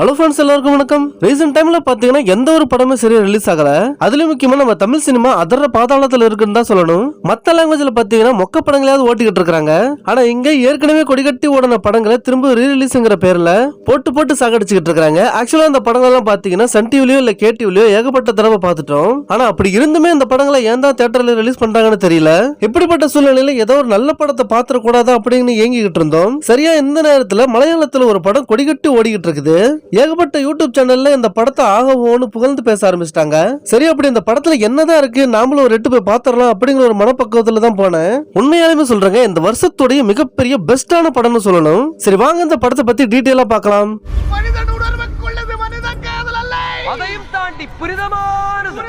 Hello friends, எல்லாருக்கும் வணக்கம். Recent டைம்ல பாத்தீங்கன்னா எந்த ஒரு படமே சரியா ரிலீஸ் ஆகல. அதுலயும் முக்கியமா நம்ம தமிழ் சினிமா அதர பாதாளத்துல இருக்குன்னு தான் சொல்லணும். மத்த லாங்குவேஜ்ல பாத்தீங்கன்னா மொக்க படங்களையாவது ஓட்டிக்கிட்டு இருக்காங்க. ஆனா இங்க ஏற்கனவே கொடிகட்டி ஓடின படங்களை திரும்ப ரீரிலீஸ்ங்கிற பேர்ல போட்டு போட்டு சாகடிச்சுக்கிட்டு இருக்காங்க. ஆக்சுவலா அந்த படங்கள் எல்லாம் பாத்தீங்கன்னா சன் டிவிலயோ இல்ல கேடிவிலயோ ஏகப்பட்ட தடவை பார்த்துட்டோம். ஆனா அப்படி இருந்துமே இந்த படங்களை ஏன் தான் தியேட்டர்ல ரிலீஸ் பண்றாங்கன்னு தெரியல. இப்படிப்பட்ட சூழ்நிலையில ஏதோ ஒரு நல்ல படத்தை பாத்திர கூடாதா அப்படின்னு ஏங்கிக்கிட்டு இருந்தோம். சரியா இந்த நேரத்துல மலையாளத்துல ஒரு படம் கொடிகட்டி ஓடிக்கிட்டு இருக்குது. ஏகப்பட்ட யூடியூப் சேனல்ல இந்த படத்தை ஆகவோன்னு புகழ்ந்து பேச ஆரம்பிச்சிட்டாங்க. சரி, அப்படி இந்த படத்துல என்னதான் இருக்கு, நாமளும் ஒரு எட்டு போய் பாத்திரலாம் அப்படிங்கிற ஒரு மனப்பக்குவத்துல தான் போனேன். உண்மையாலுமே சொல்றேங்க, இந்த வருஷத்துடைய மிகப்பெரிய பெஸ்டான படம்னு சொல்லணும். சரி வாங்க இந்த படத்தை பத்தி டீடைலா பார்க்கலாம். மனிதன் உணர்வுக்குள்ளது மனித காதல் அல்ல, அதையும் தாண்டி புனிதமானது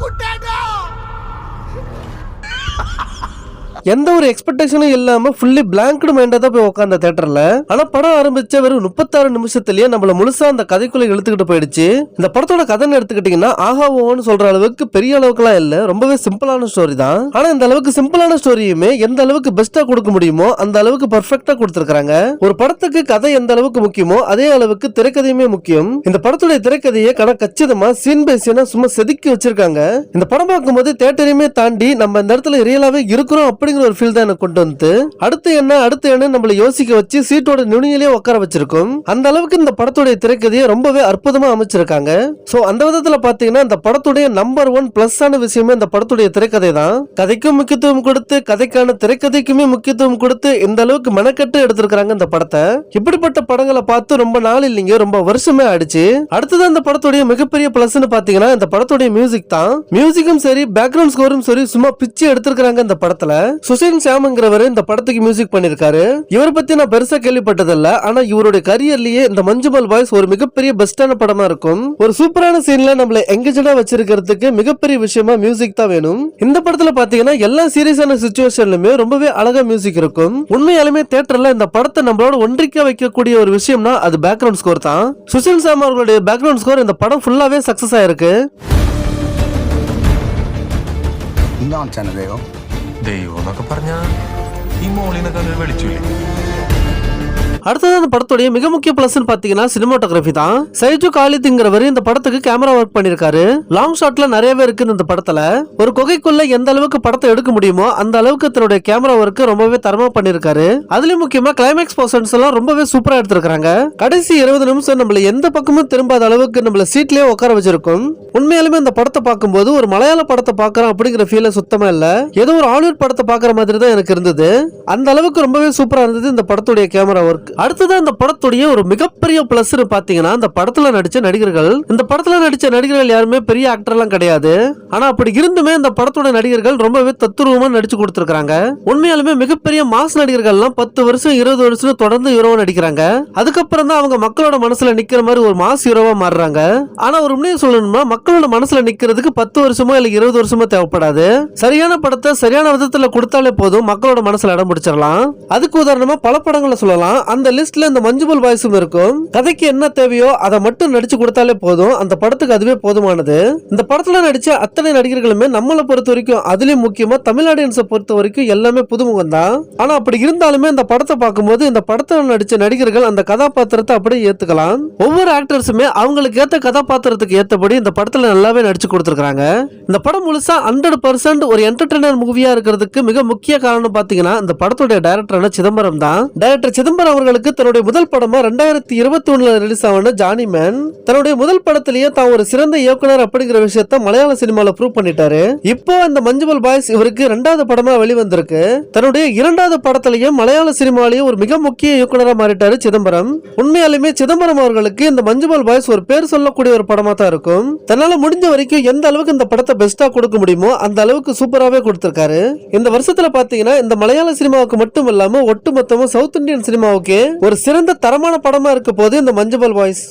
குட்டேடா. எந்த ஒரு எக்ஸ்பெக்டேஷனும் இல்லாம ஃபுல்லி பிளாங்க்டு மைண்டா தான் போய் உட்கார்ந்த தியேட்டர்ல. ஆனா படம் ஆரம்பிச்ச வெறும் 36 நிமிஷத்துலயே நம்மள முழுசா அந்த கதைக்குள்ள இழுத்துக்கிட்டு போயிடுச்சு. இந்த படத்தோட கதைன்னு எடுத்துக்கிட்டீங்கன்னா ஆஹாவோன்னு சொல்ற அளவுக்கு பெரிய அளவுக்குலாம் இல்ல, ரொம்பவே சிம்பிளான ஸ்டோரி தான். ஆனா இந்த அளவுக்கு சிம்பிளான ஸ்டோரியுமே எந்த அளவுக்கு பெஸ்டா கொடுக்க முடியுமோ அந்த அளவுக்கு பர்ஃபெக்டா கொடுத்திருக்காங்க. ஒரு படத்துக்கு கதை எந்த அளவுக்கு முக்கியமோ அதே அளவுக்கு திரைக்கதையுமே முக்கியம். இந்த படத்துடைய திரைக்கதையை கச்சிதமா சீன் பை சீனா சும்மா செதுக்கி வச்சிருக்காங்க. இந்த படம் பார்க்கும்போது தியேட்டரையுமே தாண்டி நம்ம இந்த இடத்துல ரியலாவே இருக்கிறோம் அப்படிங்கிற ஒரு ஃபீல் தான் எனக்கு கொண்டு வந்து அடுத்து என்ன நம்மள யோசிக்க வச்சு சீட்டோட நுனியிலே உட்கார வச்சிருக்கும். அந்த அளவுக்கு இந்த படத்துடைய திரைக்கதையை ரொம்பவே அற்புதமா அமைச்சிருக்காங்க. சோ அந்த விதத்துல பாத்தீங்கன்னா இந்த படத்துடைய நம்பர் 1 பிளஸ் ஆன விஷயமே இந்த படத்துடைய திரைக்கதை தான். கதைக்கும் முக்கியத்துவம் கொடுத்து கதைக்கான திரைக்கதைக்குமே முக்கியத்துவம் கொடுத்து இந்த அளவுக்கு மெனக்கட்டு எடுத்திருக்காங்க இந்த படத்தை. இப்படிப்பட்ட படங்களை பார்த்து ரொம்ப நாள் இல்லைங்க, ரொம்ப வருஷமே ஆயிடுச்சு. அடுத்தது இந்த படத்துடைய மிகப்பெரிய பிளஸ்னு பாத்தீங்கன்னா இந்த படத்துடைய மியூசிக் தான். மியூசிக்கும் சரி பேக்ரவுண்ட் ஸ்கோரும் சரி சும்மா பிச்சு எடுத்திருக்காங்க இந்த படத்துல. சுஷின் ஷாம்ங்கிறவர் இந்த படத்துக்கு மியூசிக் பண்ணிருக்காரு. இவரை பத்தி நான் பெருசா கேள்விப்பட்டதில்ல. ஆனா இவருடைய கரியர்லயே இந்த மஞ்சுமல் பாய்ஸ் ஒரு மிகப்பெரிய பெஸ்டான படமா இருக்கும். ஒரு சூப்பரான சீன்ல நம்மள எங்கேஜா வச்சிருக்கிறதுக்கு மிகப்பெரிய விஷயமா மியூசிக் தான் வேணும். இந்த படத்துல பாத்தீங்கன்னா எல்லா சீரியஸான சிச்சுவேஷன்லயுமே ரொம்பவே அழகா மியூசிக் இருக்கும். உண்மையாலுமே தியேட்டர்ல இந்த படத்தை நம்மளோட ஒன்றிக்க வைக்கக்கூடிய ஒரு விஷயம்னா அது பேக்ரவுண்ட் ஸ்கோர் தான். சுஷின் ஷாம் அவர்களுடைய பேக்ரவுண்ட் ஸ்கோர் இந்த படம் ஃபுல்லாவே சக்சஸ் ஆயிருக்கு. ദൈവം എന്നൊക്കെ പറഞ്ഞാ ഈ മോളിനൊക്കെ വിളിച്ചില്ലേ. அடுத்தது அந்த படத்துடைய மிக முக்கிய பிளஸ் பாத்தீங்கன்னா சினிமாட்டோகிராஃபி தான். சைஜு காலித்ங்கிறவர் இந்த படத்துக்கு கேமரா ஒர்க் பண்ணிருக்காரு. லாங் ஷாட்ல நிறையவே இருக்கு இந்த படத்துல. ஒரு குகைக்குள்ள எந்த அளவுக்கு படத்தை எடுக்க முடியுமோ அந்த அளவுக்கு தன்னுடைய கேமரா ஒர்க் ரொம்பவே தரமா பண்ணிருக்காரு. அதுலயும் முக்கியமா கிளைமேக்ஸ் போர்ஷன்ஸ் எல்லாம் ரொம்பவே சூப்பரா எடுத்திருக்காங்க. கடைசி 20 நிமிஷம் நம்மள எந்த பக்கமும் திரும்பாத அளவுக்கு நம்மள சீட்லயே உட்கார வச்சிருக்கும். உண்மையாலுமே இந்த படத்தை பார்க்கும்போது ஒரு மலையாள படத்தை பார்க்கறோம் அப்படிங்கிற ஃபீல் சுத்தமா இல்ல, ஏதோ ஒரு ஹாலிவுட் படத்தை பார்க்கற மாதிரி தான் எனக்கு இருந்தது. அந்த அளவுக்கு ரொம்பவே சூப்பரா இருந்தது இந்த படத்துடைய கேமரா ஒர்க். அடுத்ததான் இந்த படத்துடைய ஒரு மிகப்பெரிய பிளஸ் பாத்தீங்கன்னா இந்த படத்துல நடிச்ச நடிகர்கள். இந்த படத்துல நடிச்ச நடிகர்கள் யாருமே பெரிய ஆக்டர் எல்லாம் கிடையாது. ஆனா அப்படி இருந்துமே இந்த படத்தோட நடிகர்கள் ரொம்பவே தத்துரூபமா நடிச்சு கொடுத்திருக்காங்க. உண்மையாலுமே மிகப்பெரிய மாஸ் நடிகர்கள் எல்லாம் 10 வருஷம் 20 வருஷம் தொடர்ந்து ஹீரோவா நடிக்கிறாங்க. அதுக்கப்புறம் தான் அவங்க மக்களோட மனசுல நிக்கிற மாதிரி ஒரு மாஸ் ஹீரோவா மாறுறாங்க. ஆனா ஒரு உண்மையை சொல்லணும்னா மக்களோட மனசுல நிக்கிறதுக்கு 10 வருஷமோ இல்ல 20 வருஷமோ தேவைப்படாது. சரியான படத்தை சரியான விதத்துல கொடுத்தாலே போதும், மக்களோட மனசுல இடம் பிடிச்சிடலாம். அதுக்கு உதாரணமா பல படங்களை சொல்லலாம். அந்த லிஸ்ட்ல இந்த மஞ்சுமல் பாய்ஸும் இருக்கும். கதைக்கு என்ன தேவையோ அதை மட்டும் நடிச்சு கொடுத்தாலே போதும், அந்த படத்துக்கு அதுவே போதுமானது. இந்த படத்துல நடிச்ச அத்தனை நடிகர்களுமே நம்மளை பொறுத்த வரைக்கும், அதுலயும் முக்கியமா தமிழ் ஆடியன்ஸை பொறுத்த வரைக்கும் எல்லாமே புதுமுகம் தான். ஆனா அப்படி இருந்தாலுமே இந்த படத்தை பார்க்கும்போது இந்த படத்துல நடிச்ச நடிகர்கள் அந்த கதாபாத்திரத்தை அப்படியே ஏத்துக்கலாம். ஒவ்வொரு ஆக்டர்ஸுமே அவங்களுக்கு ஏத்த கதாபாத்திரத்துக்கு ஏத்தபடி இந்த படத்துல நல்லாவே நடிச்சு கொடுத்திருக்காங்க. இந்த படம் முழுசா 100% ஒரு என்டர்டெய்னர் மூவியா இருக்கிறதுக்கு மிக முக்கிய காரணம் பாத்தீங்கன்னா இந்த படத்துடைய டைரக்டரான சிதம்பரம் தான். டைரக்டர் சிதம்பரம் அவர்களுக்கு தன்னுடைய முதல் படமா 2021 ரிலீஸ் ஆன ஜானி மேன், தன்னுடைய முதல் படத்திலேயே தான் ஒரு சிறந்த இயக்குனர் அப்படிங்கிற விஷயத்தை மலையாள சினிமால ப்ரூவ் பண்ணிட்டாரு. இப்போ இந்த மஞ்சுமல் பாய்ஸ் இவருக்கு 2வது படமா வெளிவந்திருக்கு. தன்னுடைய 2வது படத்திலேயே மலையாள சினிமாலேயே ஒரு மிக முக்கிய இயக்குனரா மாறிட்டாரு சிதம்பரம். உண்மையாலுமே சிதம்பரம் அவர்களுக்கு இந்த மஞ்சுமல் பாய்ஸ் ஒரு பேர் சொல்லக்கூடிய ஒரு படமா தான் இருக்கும். தன்னால முடிஞ்ச வரைக்கும் எந்த அளவுக்கு இந்த படத்தை பெஸ்டா கொடுக்க முடியுமோ அந்த அளவுக்கு சூப்பராவே கொடுத்திருக்காரு. இந்த வருஷத்துல பாத்தீங்கன்னா இந்த மலையாள சினிமாவுக்கு மட்டும் இல்லாம ஒட்டுமொத்தமும் சவுத் இந்தியன் சினிமாவுக்கு ஒரு சிறந்த தரமான படமா இருக்க போது இந்த மஞ்சுமல் பாய்ஸ்.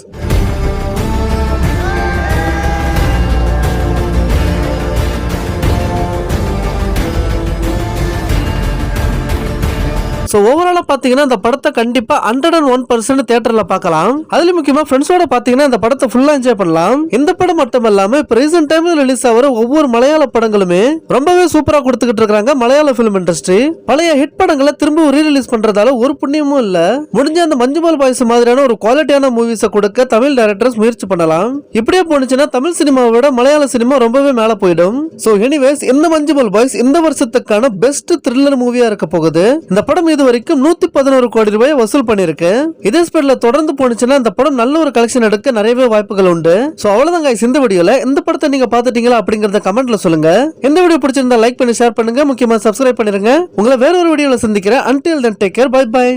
சோ ஓவராலா பாத்தீங்கன்னா இந்த படத்தை கண்டிப்பா 101% தியேட்டர்ல பார்க்கலாம். அதுல முக்கியமா ஃப்ரெண்ட்ஸோட பாத்தீங்கன்னா இந்த படத்தை ஃபுல்லா என்ஜாய் பண்ணலாம். இந்த படம் மட்டும் இல்லாம இப்ப ரீசன்ட் டைம்ல ரிலீஸ் ஆகிற ஒவ்வொரு மலையாள படங்களுமே ரொம்பவே சூப்பரா கொடுத்துக்கிட்டு இருக்காங்க மலையாள பிலிம் இண்டஸ்ட்ரி. பழைய ஹிட் படங்களை திரும்ப ரீ ரிலீஸ் பண்றதால ஒரு புண்ணியமும் இல்ல. முடிஞ்ச அந்த மஞ்சுபால் பாய்ஸ் மாதிரியான ஒரு குவாலிட்டியான மூவிஸை கொடுக்க தமிழ் டைரக்டர்ஸ் முயற்சி பண்ணலாம். இப்படியே போனுச்சுன்னா தமிழ் சினிமாவை விட மலையாள சினிமா ரொம்பவே மேல போயிடும். சோ எனிவேஸ் இந்த மஞ்சுபால் பாய்ஸ் இந்த வருஷத்துக்கான பெஸ்ட் த்ரில்லர் மூவியா இருக்க போகுது. இந்த படம் இது வரைக்கும் 111 கோடி ரூபாய் வசூல் பண்ணிருக்கு. இதே ஸ்பீட்ல தொடர்ந்து போனுச்சுன்னா இந்த படம் நல்ல ஒரு கலெக்ஷன் எடுக்க நிறையவே வாய்ப்புகள் உண்டு. சோ அவ்வளவுதான் guys இந்த வீடியோல. இந்த படத்தை நீங்க பாத்துட்டீங்களா அப்படிங்கறத கமெண்ட்ல சொல்லுங்க. இந்த வீடியோ பிடிச்சிருந்தா லைக் பண்ணி ஷேர் பண்ணுங்க. முக்கியமா சப்ஸ்கிரைப் பண்ணிருங்க. உங்களை வேற ஒரு வீடியோல சந்திக்கிறேன். until then take care, bye bye.